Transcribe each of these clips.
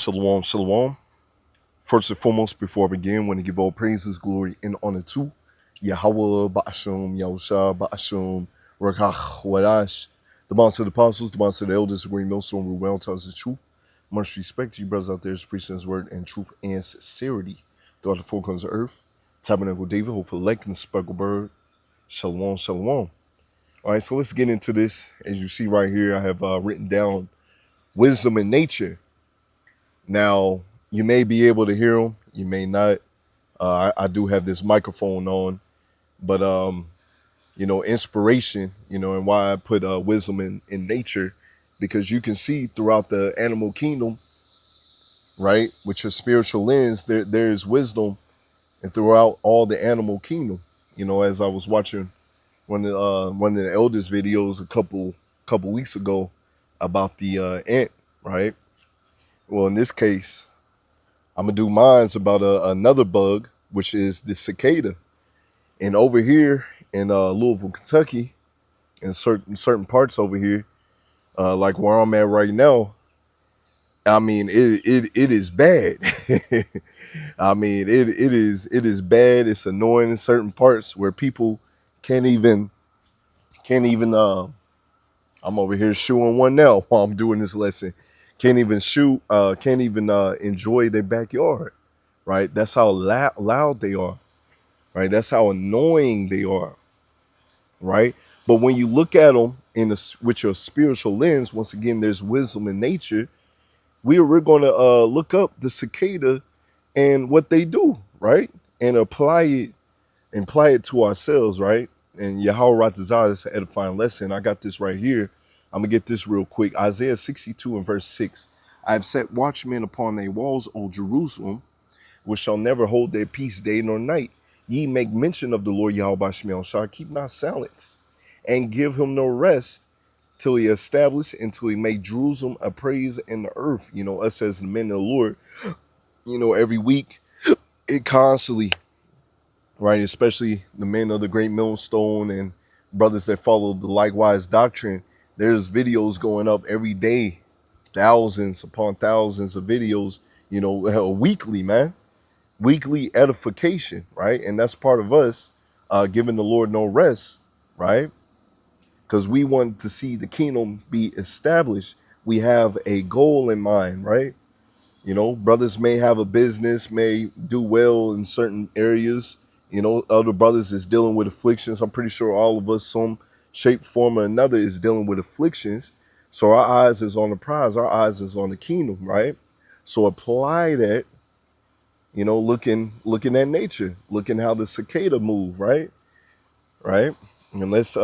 Shalom, shalom. First and foremost, before I begin, I want to give all praises, glory, and honor to Yahweh, Ba'ashum, Yahusha, Ba'ashum, Rakach, Wadash, the monster of the apostles, the monster of the elders, the great millstone, who well tells the truth. Much respect to you brothers out there who's preaching his word and truth and sincerity throughout the four corners of earth. Tabernacle David, hope for elect and the speckled bird. Shalom, shalom. All right, so let's get into this. As you see right here, I have written down wisdom in nature. Now, you may be able to hear them, you may not. I do have this microphone on, but inspiration, and why I put wisdom in nature, because you can see throughout the animal kingdom, right, with your spiritual lens, there's wisdom, and throughout all the animal kingdom. As I was watching one of the elders videos a couple weeks ago about the ant, right? Well, in this case, I'm gonna do mine's about another bug, which is the cicada. And over here in Louisville, Kentucky, in certain parts over here, like where I'm at right now, I mean it is bad. I mean it is bad. It's annoying in certain parts where people can't even. I'm over here shooing one now while I'm doing this lesson. Can't even shoot. Can't even enjoy their backyard. Right. That's how loud they are. Right. That's how annoying they are. Right. But when you look at them with your spiritual lens, once again, there's wisdom in nature. We're going to look up the cicada and what they do, right, and apply it to ourselves, right. And Yahweh Ratazah is an edifying lesson. I got this right here. I'm gonna get this real quick. Isaiah 62 and verse 6. I have set watchmen upon their walls, O Jerusalem, which shall never hold their peace day nor night. Ye make mention of the Lord Yahweh Shemel Shah, keep not silence, and give him no rest till he establish, until he make Jerusalem a praise in the earth. Us as the men of the Lord, every week, it constantly, right, especially the men of the great millstone and brothers that follow the likewise doctrine, there's videos going up every day, thousands upon thousands of videos, weekly, man, weekly edification, right? And that's part of us giving the Lord no rest, right? Because we want to see the kingdom be established. We have a goal in mind, right? Brothers may have a business, may do well in certain areas. Other brothers is dealing with afflictions. I'm pretty sure all of us, some shape, form, or another, is dealing with afflictions. So our eyes is on the prize. Our eyes is on the kingdom, right? So apply that, looking at nature, looking how the cicada move, right? Right? And let's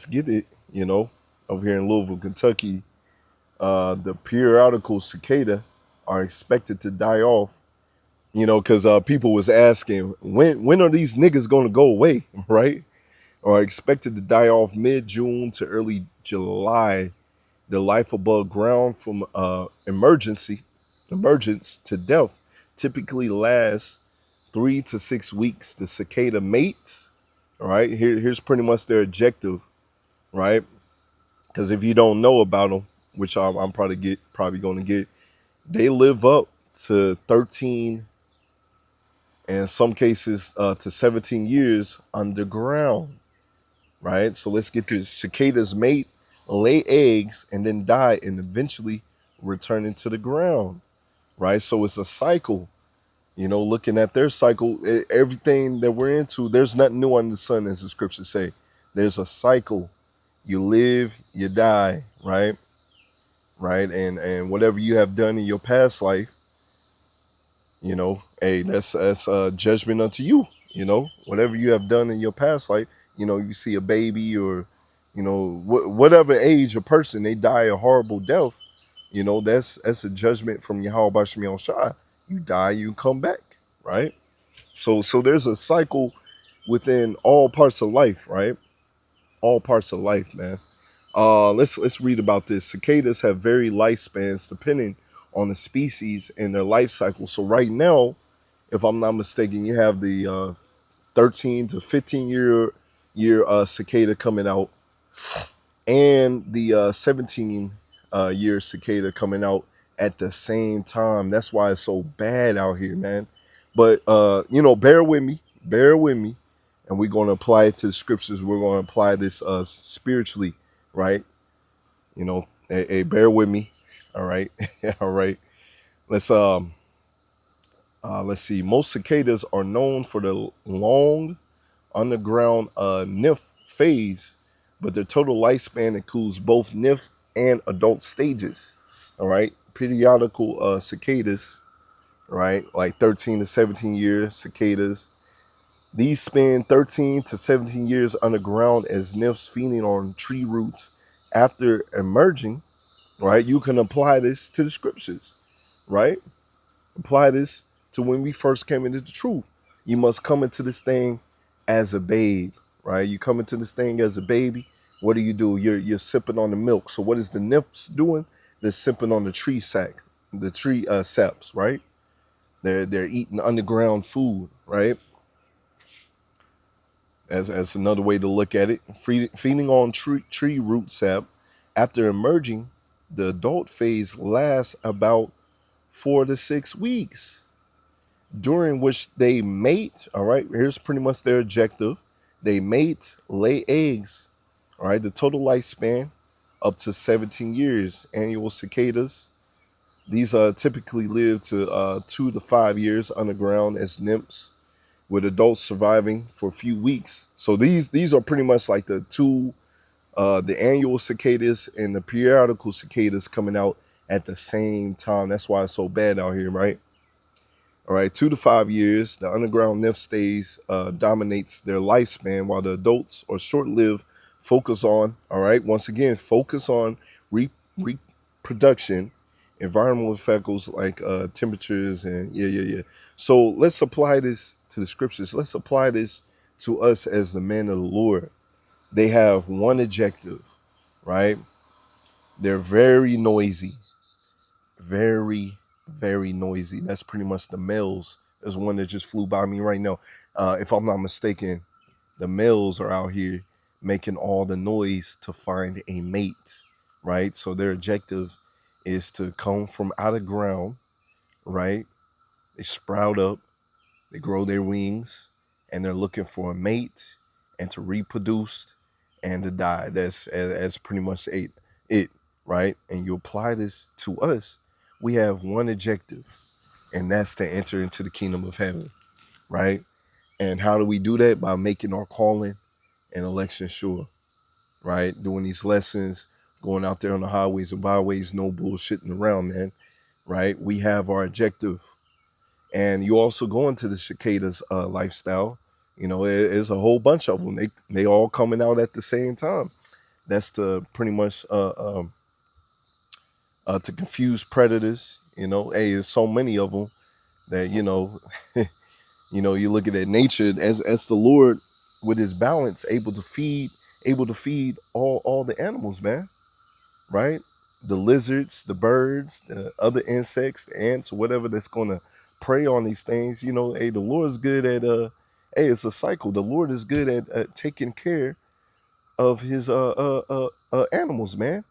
get it, over here in Louisville, Kentucky. The periodical cicada are expected to die off, because people was asking, when are these niggas going to go away, right? Or are expected to die off mid-June to early July. The life above ground from emergence to death typically lasts 3 to 6 weeks. The cicada mates, all right? Here's pretty much their objective, right? Because if you don't know about them, which I'm probably going to get, they live up to 13, and in some cases to 17 years underground, right? So let's get this. Cicadas mate, lay eggs, and then die, and eventually return into the ground, right? So it's a cycle. Looking at their cycle, everything that we're into, there's nothing new under the sun, as the scriptures say. There's a cycle. You live, you die, right? Right, and whatever you have done in your past life, hey, that's judgment unto you. Whatever you have done in your past life, you see a baby or whatever age a person, they die a horrible death, that's a judgment from Yahweh Bashmi al Shah. You die, you come back, right? So there's a cycle within all parts of life, right? All parts of life, man. Let's read about this. Cicadas have varied lifespans depending on the species and their life cycle. So right now, if I'm not mistaken, you have the 13 to 15 year cicada coming out, and the 17 year cicada coming out at the same time. That's why it's so bad out here, man. But bear with me, and we're gonna apply it to the scriptures. We're gonna apply this spiritually, right? Hey, bear with me. All right. All right. Let's let's see. Most cicadas are known for the long underground nymph phase, but their total lifespan includes both nymph and adult stages. All right. Periodical cicadas, right? Like 13 to 17 years cicadas. These spend 13 to 17 years underground as nymphs feeding on tree roots after emerging, right? You can apply this to the scriptures, right? Apply this to when we first came into the truth. You must come into this thing as a babe, right? You come into this thing as a baby. What do? You're sipping on the milk. So what is the nymphs doing? They're sipping on the tree sack, the tree saps, right? They're eating underground food, right? As another way to look at it, feeding on tree root sap. After emerging, the adult phase lasts about 4 to 6 weeks, during which they mate. All right, here's pretty much their objective. They mate, lay eggs. All right, the total lifespan up to 17 years. Annual cicadas. These typically live to 2 to 5 years underground as nymphs, with adults surviving for a few weeks. So these are pretty much like the annual cicadas and the periodical cicadas coming out at the same time. That's why it's so bad out here, right? All right, 2 to 5 years, the underground nymph stays dominates their lifespan, while the adults are short-lived. Focus on, all right, once again, focus on reproduction, environmental factors like temperatures and yeah. So let's apply this to the scriptures. Let's apply this to us as the men of the Lord. They have one objective, right? They're very noisy, very, very noisy. That's pretty much the males. There's one that just flew by me right now. If I'm not mistaken, the males are out here making all the noise to find a mate, right? So their objective is to come from out of ground, right? They sprout up, they grow their wings, and they're looking for a mate and to reproduce and to die. That's pretty much it, right? And you apply this to us. We have one objective, and that's to enter into the kingdom of heaven, right? And how do we do that? By making our calling and election sure, right? Doing these lessons, going out there on the highways and byways, no bullshitting around, man, right? We have our objective. And you also go into the cicadas lifestyle. There's a whole bunch of them. They all coming out at the same time. That's to pretty much to confuse predators. Hey, there's so many of them that you look at that nature as the Lord with His balance, able to feed all the animals, man. Right? The lizards, the birds, the other insects, the ants, whatever that's gonna prey on these things. Hey, the Lord's good at hey, it's a cycle. The Lord is good at taking care of His animals, man.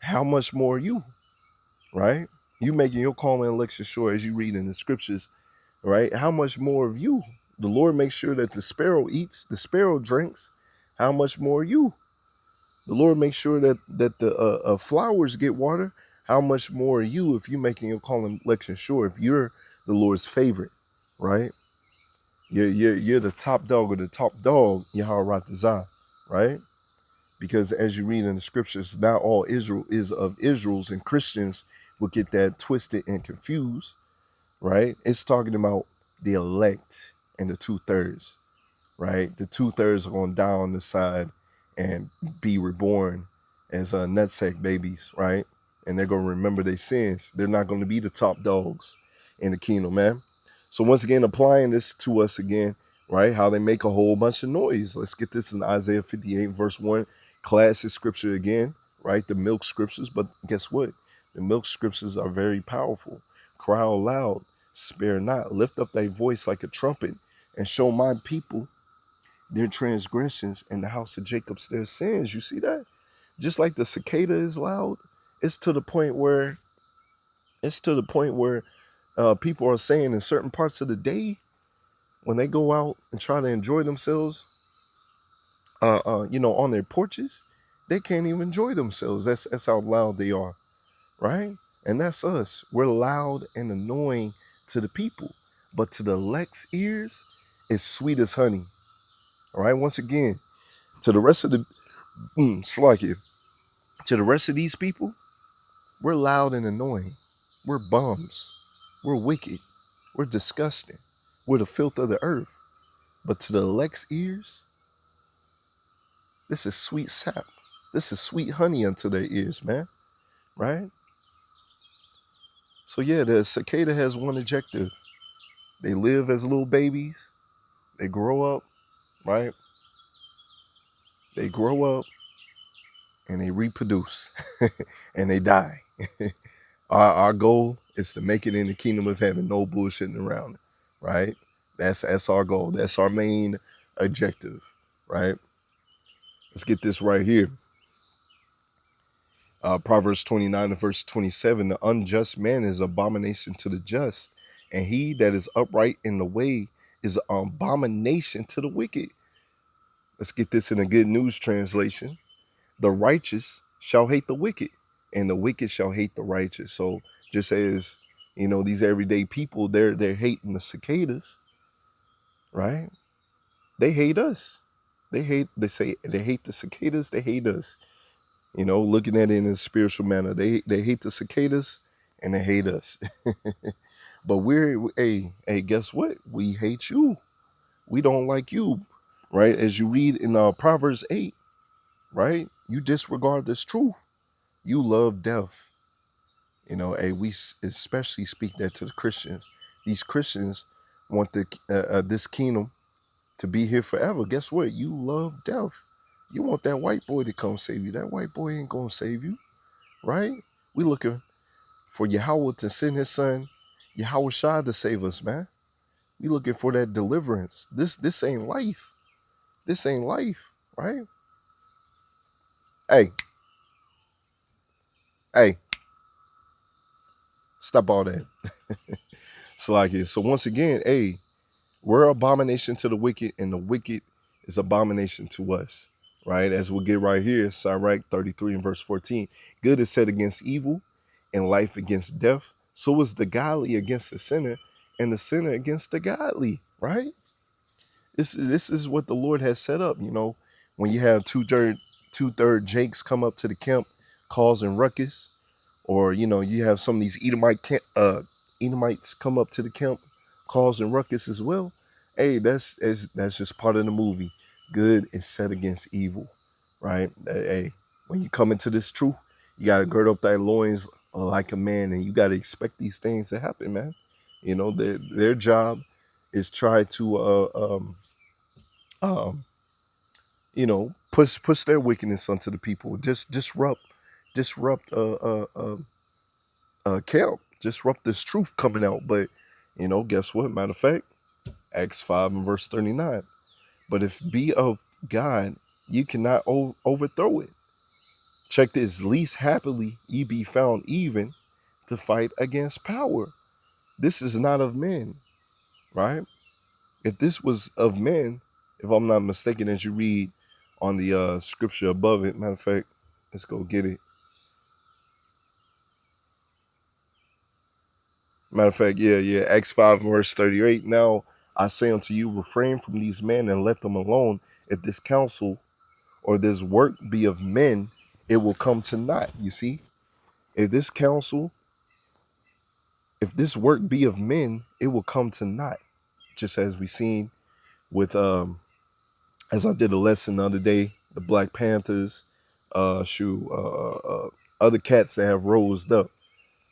How much more you, right? You making your call and election sure as you read in the scriptures, right? How much more of you? The Lord makes sure that the sparrow eats, the sparrow drinks. How much more you? The Lord makes sure that the flowers get water. How much more are you if you're making your call and election sure? If you're the Lord's favorite, right? You're the top dog or the top dog, Yahweh Ratazah, right? Because as you read in the scriptures, not all Israel is of Israel's, and Christians will get that twisted and confused, right? It's talking about the elect and the 2/3, right? The 2/3 are going to die on the side and be reborn as nutsack babies, right? And they're going to remember their sins. They're not going to be the top dogs in the kingdom, man. So once again, applying this to us again, right? How they make a whole bunch of noise. Let's get this in Isaiah 58, verse 1. Classic scripture again, right? The milk scriptures. But guess what? The milk scriptures are very powerful. Cry out loud, spare not, lift up thy voice like a trumpet, and show my people their transgressions and the house of Jacob's their sins. You see that? Just like the cicada is loud, it's to the point where It's to the point where people are saying in certain parts of the day when they go out and try to enjoy themselves, on their porches, they can't even enjoy themselves. That's how loud they are, right? And that's us. We're loud and annoying to the people, but to the elect's ears, it's sweet as honey. All right. Once again, to the rest of the Slakia, to the rest of these people, we're loud and annoying. We're bums. We're wicked. We're disgusting. We're the filth of the earth. But to the elect's ears, this is sweet sap. This is sweet honey unto their ears, man. Right? So yeah, the cicada has one objective. They live as little babies. They grow up, right? They grow up and they reproduce and they die. Our goal is to make it in the kingdom of heaven, no bullshitting around it, right? That's our goal. That's our main objective, right? Let's get this right here. Proverbs 29 and verse 27, the unjust man is abomination to the just, and he that is upright in the way is an abomination to the wicked. Let's get this in a good news translation. The righteous shall hate the wicked, and the wicked shall hate the righteous. So just as, these everyday people, they're hating the cicadas, right? They hate us. They hate the cicadas, they hate us. Looking at it in a spiritual manner. They hate the cicadas and they hate us. But guess what? We hate you. We don't like you, right? As you read in Proverbs 8, right? You disregard this truth. You love death. We especially speak that to the Christians. These Christians want this kingdom to be here forever. Guess what? You love death. You want that white boy to come save you. That white boy ain't gonna save you, right? We looking for Yahweh to send his son, Yahweh Shah, to save us, man. We looking for that deliverance. This ain't life. This ain't life, right? Hey, stop all that. So once again, we're abomination to the wicked, and the wicked is abomination to us, right? As we'll get right here, Sirach 33 and verse 14. Good is set against evil, and life against death. So is the godly against the sinner, and the sinner against the godly, right? This is what the Lord has set up. When you have two-third Jakes come up to the camp causing ruckus, or you have some of these Edomites come up to the camp causing ruckus as well. Hey, that's just part of the movie. Good is set against evil, right? Hey, when you come into this truth, you gotta gird up thy loins like a man, and you gotta expect these things to happen, man. Their job is try to push their wickedness onto the people. Just disrupt camp, disrupt this truth coming out. But guess what? Matter of fact, Acts 5 and verse 39. But if be of God, you cannot overthrow it. Check this. Least happily ye be found even to fight against power. This is not of men, right? If this was of men, if I'm not mistaken, as you read on the scripture above it, matter of fact, let's go get it. Matter of fact, yeah, Acts 5 verse 38. Now I say unto you, refrain from these men and let them alone. If this counsel or this work be of men, it will come to naught. You see, if this counsel, if this work be of men, it will come to naught. Just as we seen with as I did a lesson the other day, the Black Panthers, other cats that have rose up.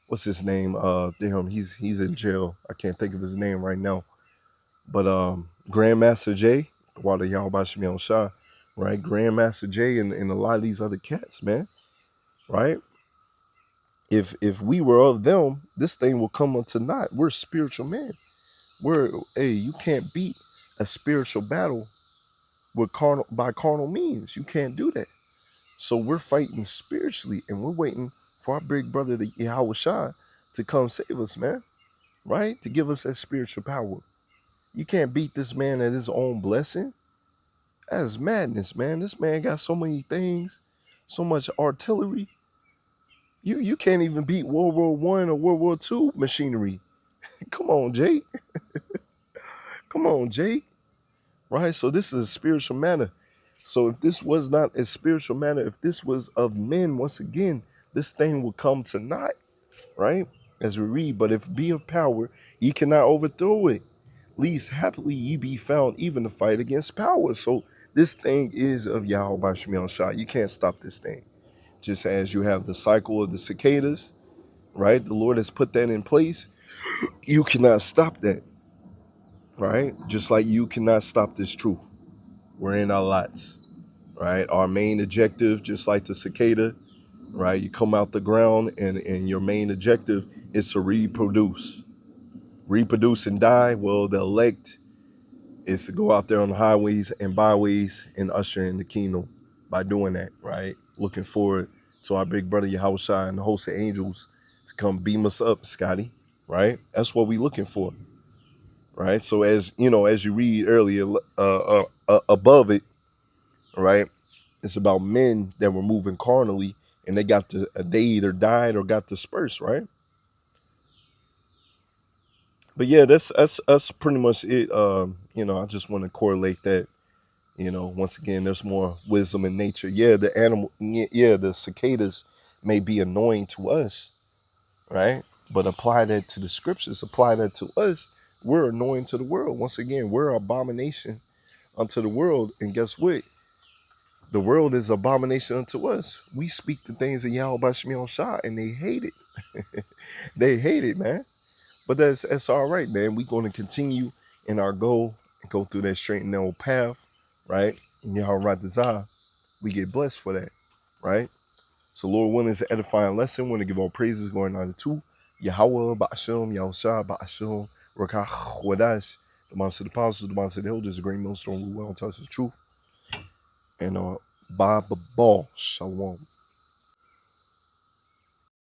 What's his name? Damn, he's in jail. I can't think of his name right now. But Grandmaster Jay, Wada Yahweh Shah, right? Grandmaster Jay and a lot of these other cats, man, right? If we were of them, this thing will come unto naught. We're spiritual men. You can't beat a spiritual battle with carnal means. You can't do that. So we're fighting spiritually, and we're waiting for our big brother, the Yahweh Shah, to come save us, man, right? To give us that spiritual power. You can't beat this man at his own blessing. That's madness, man. This man got so many things, so much artillery. You can't even beat World War One or World War Two machinery. Come on, Jake. Come on, Jake. Right? So this is a spiritual matter. So if this was not a spiritual matter, if this was of men, once again, this thing will come to naught, right? As we read, but if be of power, ye cannot overthrow it. Least happily ye be found even to fight against power. So this thing is of Yahweh by Shemiel Shah. You can't stop this thing. Just as you have the cycle of the cicadas, right? The Lord has put that in place. You cannot stop that, right? Just like you cannot stop this truth. We're in our lots, right? Our main objective, just like the cicada, right? You come out the ground and your main objective is to reproduce. Reproduce and die. Well, the elect is to go out there on the highways and byways and usher in the kingdom by doing that, right? Looking forward to our big brother Yahushua and the host of angels to come beam us up, Scotty, right? That's what we're looking for, right? So as you know, as you read earlier, above it, right? It's about men that were moving carnally and they either died or got dispersed, right? But yeah, that's pretty much it. I just want to correlate that. Once again, there's more wisdom in nature. Yeah, the cicadas may be annoying to us, right? But apply that to the scriptures, apply that to us. We're annoying to the world. Once again, we're an abomination unto the world. And guess what? The world is abomination unto us. We speak the things of Yahweh by Shemiel Shah, and they hate it. They hate it, man. But that's all right, man. We're going to continue in our goal and go through that straight and narrow path, right? And Yahweh Razah, we get blessed for that, right? So Lord willing, is an edifying lesson. Want to give all praises going on to Yahweh, Ba'ashem, Yahushua, Ba'ashem, Rakah, Wadash, the monster of the apostles, the monster of the elders, the great millstone, who well touches the truth. And Baba Ball, Shalom.